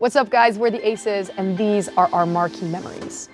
What's up, guys? We're the Aces, and these are our Marquee memories.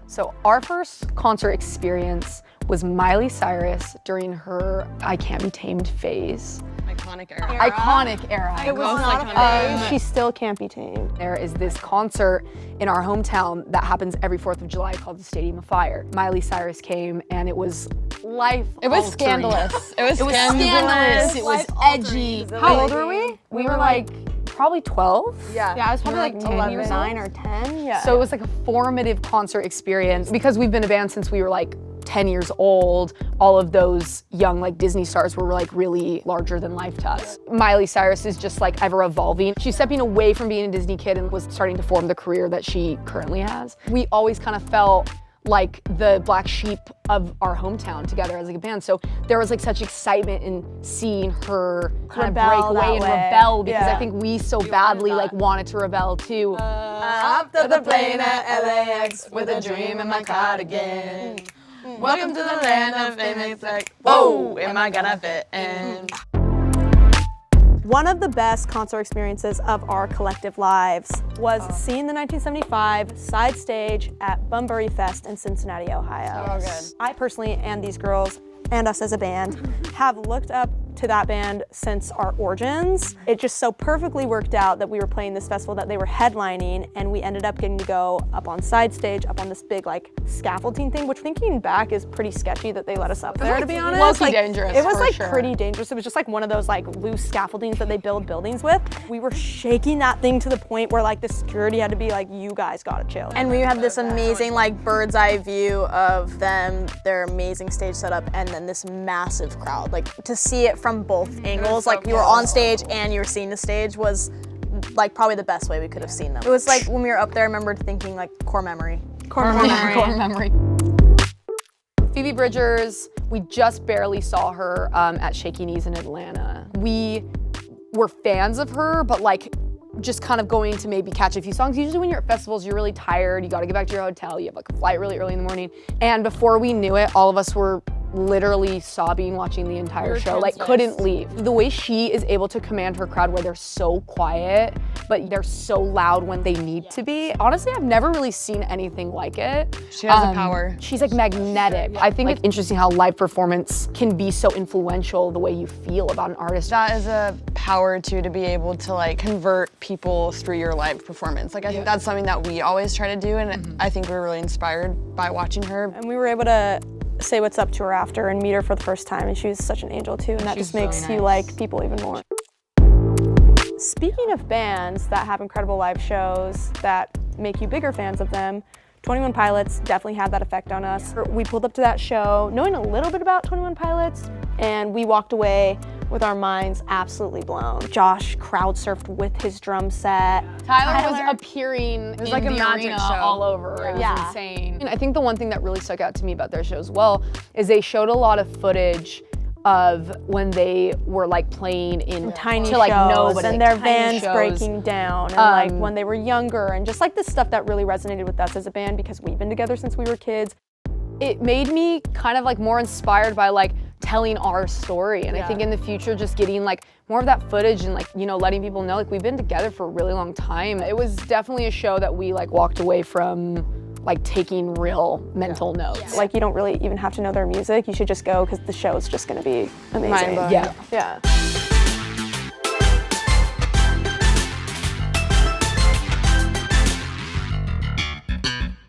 So our first concert experience was Miley Cyrus during her I Can't Be Tamed phase. Iconic era. Iconic era. It was not a phase. She still can't be tamed. There is this concert in our hometown that happens every 4th of July called the Stadium of Fire. Miley Cyrus came, and it was life. It was scandalous. It was scandalous. It was edgy. How old were we? We were like probably 12. Yeah, I was probably like 10 years 9 or 10. Yeah. So it was like a formative concert experience because we've been a band since we were like 10 years old. All of those young like Disney stars were like really larger than life to us. Miley Cyrus is just like ever evolving. She's stepping away from being a Disney kid and was starting to form the career that she currently has. We always kind of felt like the black sheep of our hometown together as like a band. So there was like such excitement in seeing her kind of break away and rebel because I think we so badly like wanted to rebel too. Hopped up the plane at LAX with a dream in my cardigan. Welcome to the land of famous like, whoa, am I gonna fit in? One of the best concert experiences of our collective lives was seeing the 1975 side stage at Bunbury Fest in Cincinnati, Ohio. So good. I personally, and these girls, and us as a band, have looked up to that band since our origins. It just so perfectly worked out that we were playing this festival that they were headlining, and we ended up getting to go up on side stage, up on this big like scaffolding thing, which thinking back is pretty sketchy that they let us up there, to be honest. Low-key dangerous, it was for like sure. pretty dangerous. It was just like one of those like loose scaffoldings that they build buildings with. We were shaking that thing to the point where like the security had to be like, you guys gotta chill. And we had this amazing like bird's eye view of them, their amazing stage setup, and then this massive crowd. Like to see it from both angles, like you were on stage and you were seeing the stage was like probably the best way we could have seen them. It was like when we were up there, I remember thinking like core memory. Core memory. Phoebe Bridgers, we just barely saw her at Shaky Knees in Atlanta. We were fans of her, but like just kind of going to maybe catch a few songs. Usually when you're at festivals, you're really tired, you gotta get back to your hotel, you have like a flight really early in the morning. And before we knew it, all of us were literally sobbing watching the entire show, like couldn't leave. The way she is able to command her crowd where they're so quiet, but they're so loud when they need to be. Honestly, I've never really seen anything like it. She has a power. She's like magnetic. I think it's interesting how live performance can be so influential the way you feel about an artist. That is a power too, to be able to like convert people through your live performance. Like I think that's something that we always try to do, and I think we're really inspired by watching her. And we were able to say what's up to her after and meet her for the first time, and she was such an angel too, and that just makes you like people even more. Speaking of bands that have incredible live shows that make you bigger fans of them, 21 Pilots definitely had that effect on us. We pulled up to that show knowing a little bit about 21 Pilots, and we walked away with our minds absolutely blown. Josh crowd surfed with his drum set. Tyler was appearing in like a the magic arena show. all over. It was insane. And I think the one thing that really stuck out to me about their show as well is they showed a lot of footage of when they were like playing in tiny to like shows nobody, and like, their tiny vans shows. breaking down, and like when they were younger, and just like the stuff that really resonated with us as a band because we've been together since we were kids. It made me kind of like more inspired by like telling our story, and I think in the future just getting like more of that footage and like, you know, letting people know like we've been together for a really long time. It was definitely a show that we like walked away from like taking real mental notes. Like you don't really even have to know their music, you should just go because the show's just gonna be amazing. Mind-blowing. Yeah. Yeah.